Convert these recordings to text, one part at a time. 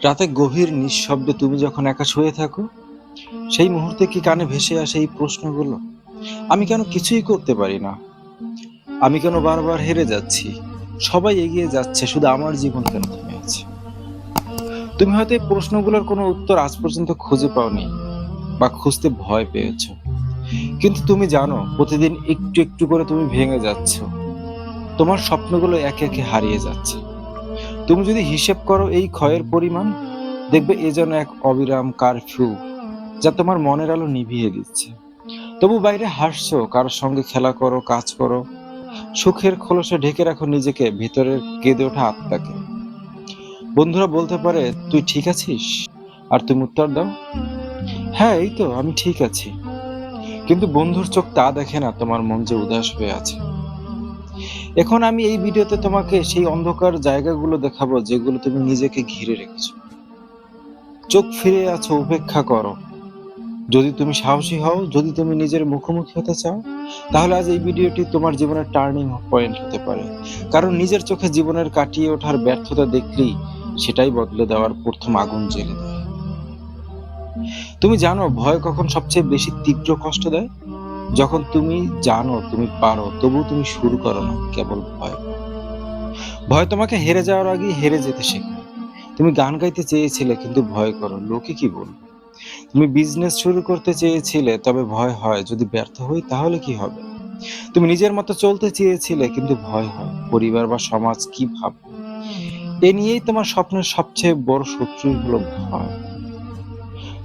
রাতে গভীর নিঃশব্দে তুমি যখন একা শুয়ে থাকো, সেই মুহূর্তে কি কানে ভেসে আসে এই প্রশ্নগুলো? আমি কেন কিছুই করতে পারি না? আমি কেন বারবার হেরে যাচ্ছি? সবাই এগিয়ে যাচ্ছে, শুধু আমার জীবন কেন থেমে আছে? তুমি হয়তো এই প্রশ্নগুলোর কোনো উত্তর আজ পর্যন্ত খুঁজে পাওনি বা খুঁজতে ভয় পেয়েছো। কিন্তু তুমি জানো, প্রতিদিন একটু একটু করে তুমি ভেঙে যাচ্ছ। তোমার স্বপ্নগুলো একে একে হারিয়ে যাচ্ছে। তুমি যদি হিসেব করো এই ক্ষয়ের পরিমাণ, দেখবে এ যেন এক অবিরাম কারফিউ, যা তোমার মনের আলো নিভিয়ে দিচ্ছে। তবু বাইরে হাসছো, কারোর সঙ্গে খেলা করো, কাজ করো, সুখের খোলসে ঢেকে রাখো নিজেকে, ভেতরের কেঁদে ওঠা আত্মাকে। বন্ধুরা বলতে পারে, তুই ঠিক আছিস? আর তুমি উত্তর দাও, হ্যাঁ এই তো আমি ঠিক আছি। কিন্তু বন্ধুর চোখ তা দেখে না, তোমার মন যে উদাস হয়ে আছে। এখন আমি এই ভিডিওতে তোমাকে সেই অন্ধকার জায়গাগুলো দেখাবো যেগুলো তুমি নিজেকে ঘিরে রেখেছো। চোখ ফিরে আছো, উপেক্ষা করো। যদি তুমি সাহসী হও, যদি তুমি নিজের মুখোমুখি হতে চাও, তাহলে আজ এই ভিডিওটি তোমার জীবনের টার্নিং পয়েন্ট হতে পারে। কারণ নিজের চোখে জীবনের কাটিয়ে ওঠার ব্যর্থতা দেখলেই সেটাই বদলে দেওয়ার প্রথম আগুন জ্বেলে দেয়। তুমি জানো ভয় কখন সবচেয়ে বেশি তীব্র কষ্ট দেয়? যখন তুমি জানো তুমি পারো, তবু তুমি শুরু করো না, কেবল ভয়। ভয় তোমাকে হেরে যাওয়ার আগে হেরে যেতে শেখায়। তুমি গান গাইতে চেয়েছিলে, কিন্তু ভয় করো লোকে কি বলবে। তুমি বিজনেস শুরু করতে চেয়েছিলে, তবে ভয় হয় যদি ব্যর্থ হই তাহলে কি হবে। তুমি নিজের মতো চলতে চেয়েছিলে, কিন্তু ভয় হয় পরিবার বা সমাজ কি ভাববে। এ নিয়েই তোমার স্বপ্নের সবচেয়ে বড় শত্রুই হলো ভয়।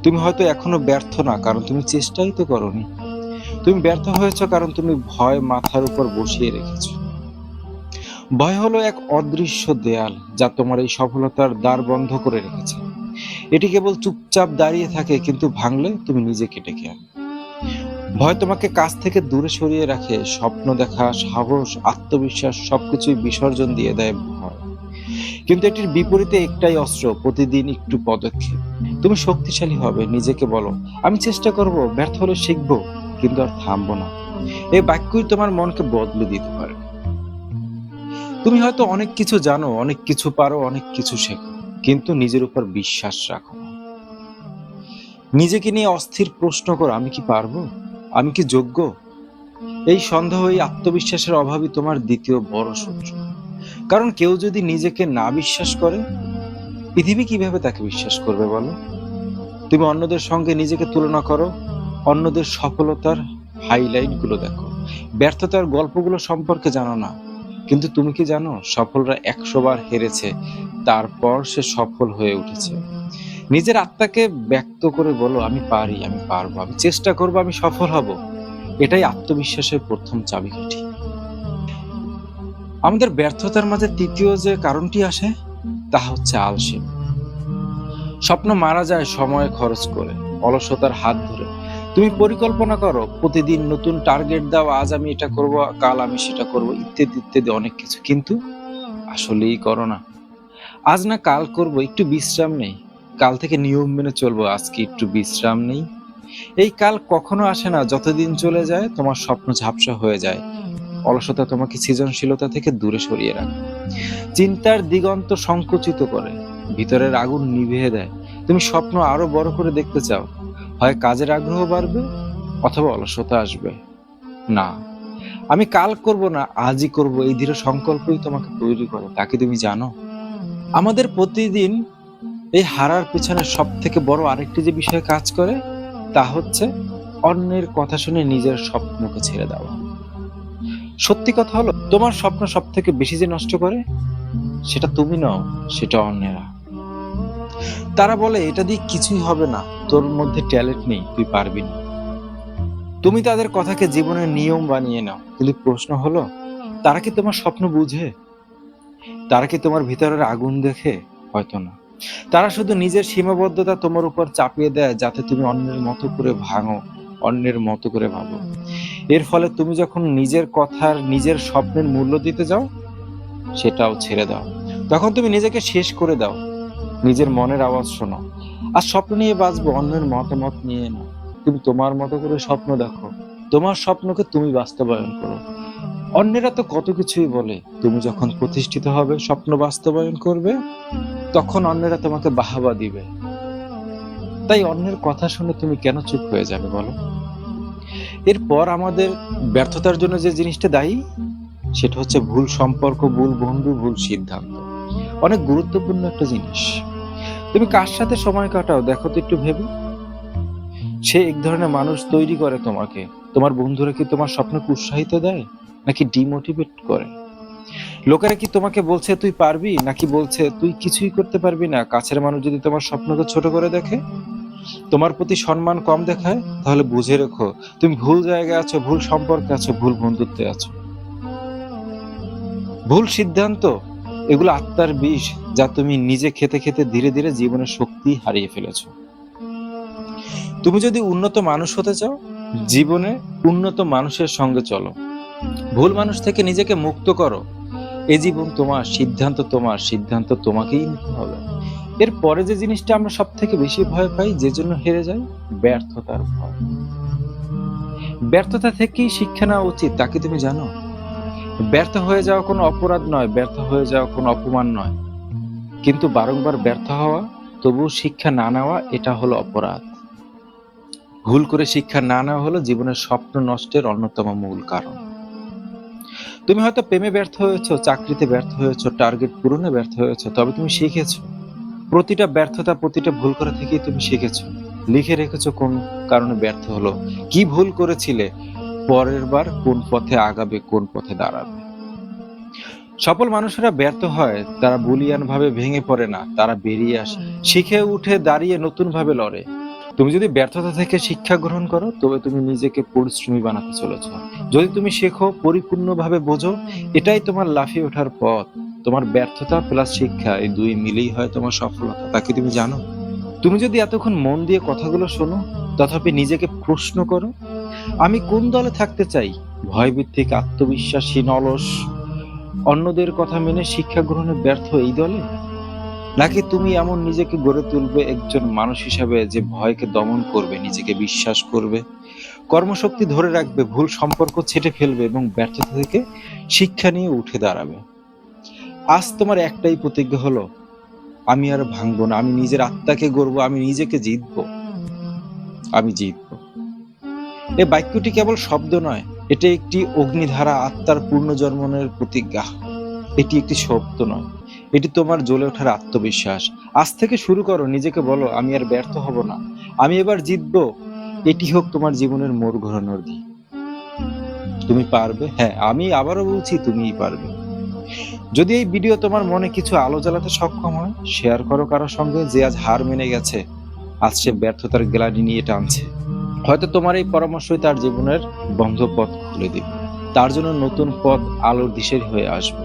তুমি হয়তো এখনো ব্যর্থ না, কারণ তুমি চেষ্টাই তো করোনি। তুমি ব্যর্থ হয়েছো কারণ তুমি ভয় মাথার উপর বসিয়ে রেখেছো। ভয় হলো এক অদৃশ্য দেয়াল, যা তোমার এই সফলতার দ্বার বন্ধ করে রেখেছে। এটি কেবল চুপচাপ দাঁড়িয়ে থাকে, কিন্তু ভাঙলে তুমি নিজেকে ডেকে আনো। ভয় তোমাকে কাছ থেকে দূরে সরিয়ে রাখে, স্বপ্ন দেখা, সাহস, আত্মবিশ্বাস সবকিছুই বিসর্জন দিয়ে দেয় ভয়। কিন্তু এটির বিপরীতে একটাই অস্ত্র, প্রতিদিন একটু পদক্ষেপ। তুমি শক্তিশালী হবে, নিজেকে বলো, আমি চেষ্টা করব, ব্যর্থ হলে শিখবো, কিন্তু আর থামবো না। এই বাক্যই তোমার মনকে বদলে দিতে পারে। তুমি হয়তো অনেক কিছু জানো, অনেক কিছু পারো, অনেক কিছু শেখো, কিন্তু নিজের উপর বিশ্বাস রাখো না। নিজেকে নিয়ে অস্থির প্রশ্ন করো, আমি কি পারবো? আমি কি যোগ্য? এই সন্দেহ, এই আত্মবিশ্বাসের অভাবই তোমার দ্বিতীয় বড় শত্রু। কারণ কেউ যদি নিজেকে না বিশ্বাস করে, পৃথিবী কিভাবে তাকে বিশ্বাস করবে বলো? তুমি অন্যদের সঙ্গে নিজেকে তুলনা করো, অন্যদের সফলতার হাইলাইট গুলো দেখো, ব্যর্থতার গল্পগুলো সম্পর্কে জানো না। কিন্তু তুমি কি জানো, সফলরা 100 বার হেরেছে, তারপর সে সফল হয়ে উঠেছে। নিজের আত্মাকে ব্যক্ত করে বলো, আমি পারি, আমি পারবো, আমি চেষ্টা করবো, আমি সফল হব। এটাই আত্মবিশ্বাসের প্রথম চাবিকাঠি। আমাদের ব্যর্থতার মাঝে তৃতীয় যে কারণটি আসে, তা হচ্ছে আলসেমি। স্বপ্ন মারা যায় সময় খরচ করে, অলসতার হাত ধরে। তুমি পরিকল্পনা করো, প্রতিদিন নতুন টার্গেট দাও, আজ আমি এটা করব, কাল আমি সেটা করব, ইত্যাদি ইত্যাদি অনেক কিছু, কিন্তু আসলেই করো না। আজ না কাল করব, একটু বিশ্রাম নেই। কাল থেকে নিয়ম মেনে চলবো, আজকে একটু বিশ্রাম নেই। এই কাল কখনো আসে না, যতদিন চলে যায় তোমার স্বপ্ন ঝাপসা হয়ে যায়। অলসতা তোমাকে সৃজনশীলতা থেকে দূরে সরিয়ে রাখে, চিন্তার দিগন্ত সংকুচিত করে, ভিতরের আগুন নিভিয়ে দেয়। তুমি স্বপ্ন আরো বড় করে দেখতে চাও, হয় কাজের আগ্রহ বাড়বে, অথবা অলসতা আসবে। না, আমি কাল করব না, আজই করব, এই দৃঢ় সংকল্পই তোমাকে তৈরি করে। তাকে তুমি জানো, আমাদের প্রতিদিন এই হারার পেছনে সব থেকে বড় আরেকটি যে বিষয় কাজ করে, তা হচ্ছে অন্যের কথা শুনে নিজের স্বপ্নকে ছেড়ে দেওয়া। সত্যি কথা হলো, তোমার স্বপ্ন সব থেকে বেশি যে নষ্ট করে, সেটা তুমি নও, সেটা অন্যেরা। তারা বলে, এটা দিয়ে কিছুই হবে না, তোর মধ্যে ট্যালেন্ট নেই, তুই পারবি না। তুমি তাদের কথাকে জীবনের নিয়ম বানিয়ে নাও, কিন্তু প্রশ্ন হলো, তারা কি তোমার স্বপ্ন বুঝে? তারা কি তোমার ভিতরের আগুন দেখে? হয়তো না। তারা শুধু নিজের সীমাবদ্ধতা তোমার উপর চাপিয়ে দেয়, যাতে তুমি অন্যের মতো করে ভাঙো, অন্যের মতো করে ভাবো। এর ফলে তুমি যখন নিজের কথার, নিজের স্বপ্নের মূল্য দিতে যাও, সেটাও ছেড়ে দাও। তখন তুমি নিজেকে শেষ করে দাও। নিজের মনের আওয়াজ শোনো। আর স্বপ্ন নিয়ে বাঁচবো, অন্যের মতামত নিয়ে না। তুমি তোমার মতো করে স্বপ্ন দেখো, তোমার স্বপ্নকে তুমি বাস্তবায়ন করো। অন্যেরা তো কত কিছুই বলে, তুমি যখন প্রতিষ্ঠিত হবে, স্বপ্ন বাস্তবায়ন করবে, তখন অন্যেরা তোমাকে বাহবা দিবে। তাই অন্যের কথা শুনে তুমি কেন চুপ হয়ে যাবে বলো? এরপর আমাদের ব্যর্থতার জন্য যে জিনিসটা দায়ী, সেটা হচ্ছে ভুল সম্পর্ক, ভুল বন্ধু, ভুল সিদ্ধান্ত। অনেক গুরুত্বপূর্ণ একটা জিনিস। তুমি কার সাথে সময় কাটাও দেখো তো একটু ভেবে। সে এক ধরনের মানুষ তৈরি করে তোমাকে। তোমার বন্ধুরা কি তোমার স্বপ্নকে উৎসাহিত দেয় নাকি ডিমোটিভেট করে? লোকেরা কি তোমাকে বলছে তুই পারবি নাকি বলছে তুই কিছুই করতে পারবি না? কাছের মানুষ যদি তোমার স্বপ্নকে ছোট করে দেখে, তোমার প্রতি সম্মান কম দেখায়, তাহলে বুঝে রেখো তুমি ভুল জায়গায় আছো, ভুল সম্পর্কে আছো, ভুল বন্ধুত্বে আছো। ভুল সিদ্ধান্ত এগুলো আত্মার বিষ, যা তুমি নিজে খেতে খেতে ধীরে ধীরে জীবনের শক্তি হারিয়ে ফেলেছো। তুমি যদি উন্নত মানুষ হতে চাও, জীবনে উন্নত মানুষের সঙ্গে চলো। ভুল মানুষ থেকে নিজেকে মুক্ত করো। এই জীবন তোমার, সিদ্ধান্ত তোমার, সিদ্ধান্ত তোমাকেই নিতে হবে। এরপরে যে জিনিসটা আমরা সব থেকে বেশি ভয় পাই, যে জন্য হেরে যাই, ব্যর্থতার ভয়। ব্যর্থতা থেকেই শিক্ষা নেওয়া উচিত, তা কি তুমি জানো? ব্যর্থ হয়ে যাওয়া কোনো অপরাধ নয়, ব্যর্থ হয়ে যাওয়া কোনো অপমান নয়। কিন্তু বারংবার ব্যর্থ হওয়া, তবুও শিক্ষা না নেওয়া, এটা হলো অপরাধ। ভুল করে শিক্ষা না নেওয়া হলো জীবনের স্বপ্ন নষ্টের অন্যতম মূল কারণ। তুমি হয়তো প্রেমে ব্যর্থ হয়েছো, চাকরিতে ব্যর্থ হয়েছো, টার্গেট পূরণে ব্যর্থ হয়েছো, তবে তুমি শিখেছো। প্রতিটা ব্যর্থতা, প্রতিটা ভুল করা থেকেই তুমি শিখেছো। লিখে রেখেছো কোন কারণে ব্যর্থ হলো, কি ভুল করেছিলে, পরের বার কোন পথে আগাবে, কোন পথে দাঁড়াবে। সফল মানুষেরা ব্যর্থ হয়, তারা বলিয়ান ভাবে ভেঙে পড়ে না, তারা বেরিয়ে আসে, শিখে উঠে দাঁড়িয়ে নতুন ভাবে লড়ে। তুমি যদি ব্যর্থতা থেকে শিক্ষা গ্রহণ করো, তবে তুমি নিজেকে পরিশ্রমী বানাতে চলেছ। যদি তুমি শেখো, পরিপূর্ণভাবে বোঝো, এটাই তোমার লাফিয়ে ওঠার পথ। তোমার ব্যর্থতা প্লাস শিক্ষা, এই দুই মিলেই হয় তোমার সফলতা। তা কি তুমি জানো? তুমি যদি এতক্ষণ মন দিয়ে কথাগুলো শোনো, তথাপি নিজেকে প্রশ্ন করো, আমি কোন দলে থাকতে চাই? ভয়ভিত্তিক, আত্মবিশ্বাসহীন, অলস, অন্যদের কথা মেনে শিক্ষা গ্রহণে ব্যর্থ এই দলে? নাকি তুমি এমন নিজেকে গড়ে তুলবে একজন মানুষ হিসাবে যে ভয়কে দমন করবে, নিজেকে বিশ্বাস করবে, কর্মশক্তি ধরে রাখবে, ভুল সম্পর্ক ছেঁটে ফেলবে এবং ব্যর্থতা থেকে শিক্ষা নিয়ে উঠে দাঁড়াবে? আজ তোমার একটাই প্রতিজ্ঞা হলো, আমি আর ভাঙবো না, আমি নিজের আত্মাকে গড়বো, আমি নিজেকে জিতবো, আমি জিতবো। এই বাক্যটি কেবল শব্দ নয়, এটি একটি অগ্নিধারা, আত্মার পুনর্জন্মের প্রতিজ্ঞা। এটি একটি শব্দ নয়, এটি তোমার জ্বলে ওঠার আত্মবিশ্বাস। আজ থেকে শুরু করো, নিজেকে বলো, আমি আর ব্যর্থ হব না, আমি এবার জিতবো। এটি হোক তোমার জীবনের মোড় ঘোরানোর দিন। তুমি পারবে, হ্যাঁ, আমি আবারও বলছি, তুমিই পারবে। যদি এই ভিডিও তোমার মনে কিছু আলো জ্বালাতে সক্ষম হয়, শেয়ার করো কারোর সঙ্গে যে আজ হার মেনে গেছে, আজ সে ব্যর্থতার গ্লানি নিয়ে টানছে। হয়তো তোমার এই পরামর্শই তার জীবনের বন্ধ পথ খুলে দিবে, তার জন্য নতুন পথ আলোর দিশের হয়ে আসবে।